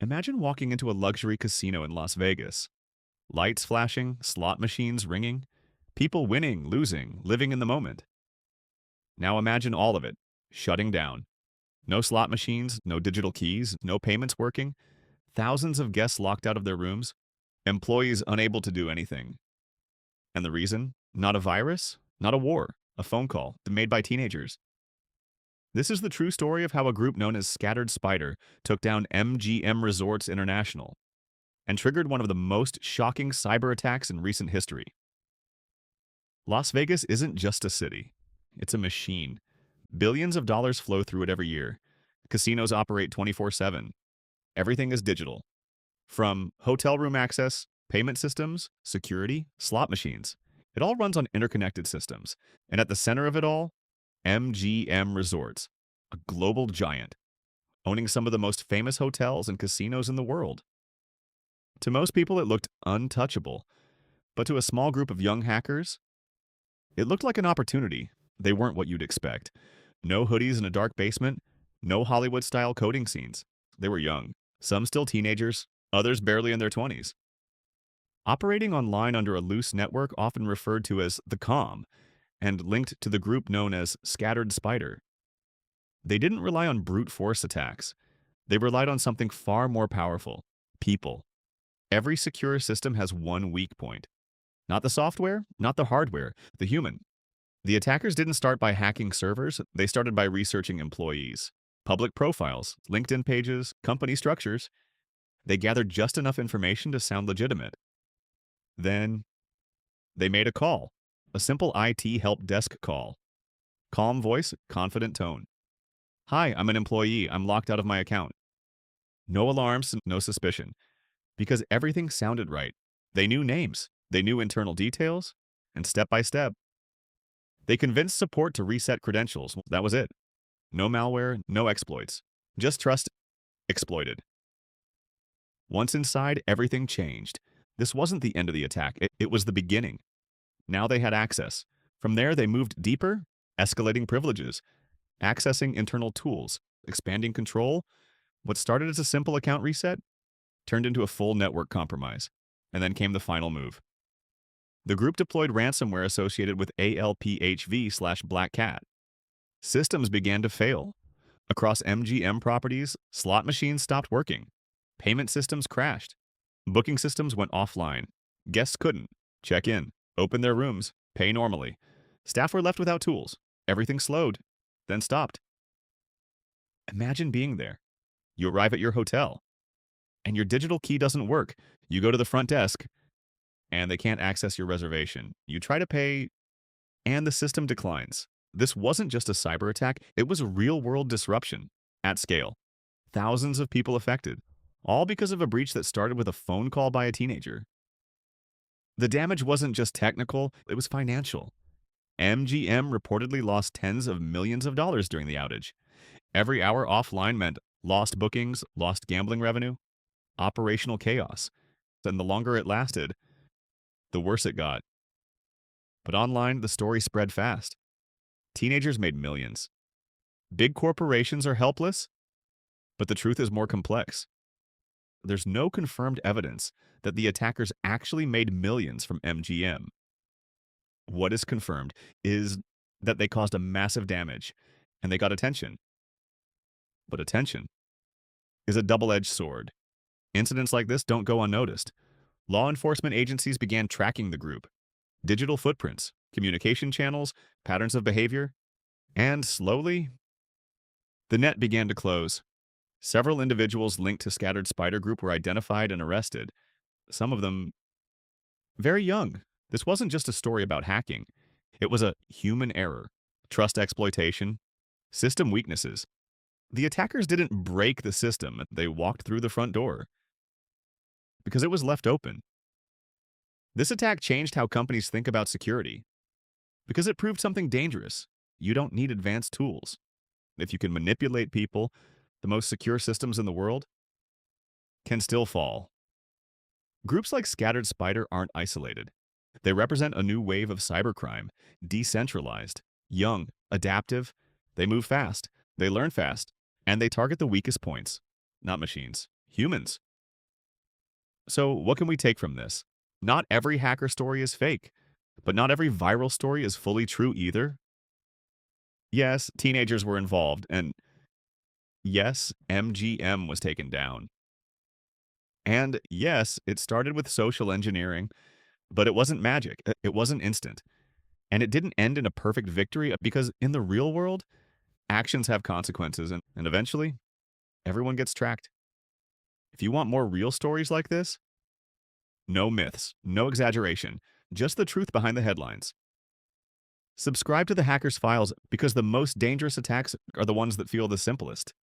Imagine walking into a luxury casino in Las Vegas. Lights flashing, slot machines ringing, people winning, losing, living in the moment. Now imagine all of it, shutting down. No slot machines, no digital keys, no payments working, thousands of guests locked out of their rooms, employees unable to do anything. And the reason? Not a virus, not a war, a phone call made by teenagers. This is the true story of how a group known as Scattered Spider took down MGM Resorts International and triggered one of the most shocking cyber attacks in recent history. Las Vegas isn't just a city. It's a machine. Billions of dollars flow through it every year. Casinos operate 24/7. Everything is digital. From hotel room access, payment systems, security, slot machines. It all runs on interconnected systems. And at the center of it all, MGM Resorts, a global giant, owning some of the most famous hotels and casinos in the world. To most people, it looked untouchable. But to a small group of young hackers, it looked like an opportunity. They weren't what you'd expect. No hoodies in a dark basement, no Hollywood-style coding scenes. They were young, some still teenagers, others barely in their 20s. Operating online under a loose network often referred to as the COM, and linked to the group known as Scattered Spider. They didn't rely on brute force attacks. They relied on something far more powerful: people. Every secure system has one weak point. Not the software, not the hardware, the human. The attackers didn't start by hacking servers, they started by researching employees, public profiles, LinkedIn pages, company structures. They gathered just enough information to sound legitimate. Then, they made a call, a simple IT help desk call. Calm voice, confident tone. "Hi, I'm an employee. I'm locked out of my account." No alarms, no suspicion. Because everything sounded right. They knew names, they knew internal details, and step by step, they convinced support to reset credentials. That was it. No malware, no exploits. Just trust exploited. Once inside, everything changed. This wasn't the end of the attack. It was the beginning. Now they had access. From there, they moved deeper, escalating privileges, accessing internal tools, expanding control. What started as a simple account reset turned into a full network compromise. And then came the final move. The group deployed ransomware associated with ALPHV/Black Cat. Systems began to fail. Across MGM properties, slot machines stopped working. Payment systems crashed. Booking systems went offline. Guests couldn't check in, open their rooms, pay normally. Staff were left without tools. Everything slowed, then stopped. Imagine being there. You arrive at your hotel, and your digital key doesn't work. You go to the front desk, and they can't access your reservation. You try to pay, and the system declines. This wasn't just a cyber attack, it was a real-world disruption at scale. Thousands of people affected, all because of a breach that started with a phone call by a teenager. The damage wasn't just technical, it was financial. MGM reportedly lost tens of millions of dollars during the outage. Every hour offline meant lost bookings, lost gambling revenue, operational chaos. And the longer it lasted, the worse it got. But online, the story spread fast. Teenagers made millions. Big corporations are helpless, but the truth is more complex. There's no confirmed evidence that the attackers actually made millions from MGM. What is confirmed is that they caused a massive damage, and they got attention. But attention is a double-edged sword. Incidents like this don't go unnoticed. Law enforcement agencies began tracking the group. Digital footprints, communication channels, patterns of behavior, and slowly, the net began to close. Several individuals linked to Scattered Spider Group were identified and arrested, some of them very young. This wasn't just a story about hacking. It was a human error, trust exploitation, system weaknesses. The attackers didn't break the system, they walked through the front door because it was left open. This attack changed how companies think about security because it proved something dangerous. You don't need advanced tools. If you can manipulate people, the most secure systems in the world can still fall. Groups like Scattered Spider aren't isolated. They represent a new wave of cybercrime, decentralized, young, adaptive. They move fast, they learn fast, and they target the weakest points, not machines, humans. So, what can we take from this? Not every hacker story is fake, but not every viral story is fully true either. Yes, teenagers were involved, and yes, MGM was taken down. And yes, it started with social engineering, but it wasn't magic. It wasn't instant. And it didn't end in a perfect victory because in the real world, actions have consequences and eventually everyone gets tracked. If you want more real stories like this, no myths, no exaggeration, just the truth behind the headlines. Subscribe to the Hackers Files because the most dangerous attacks are the ones that feel the simplest.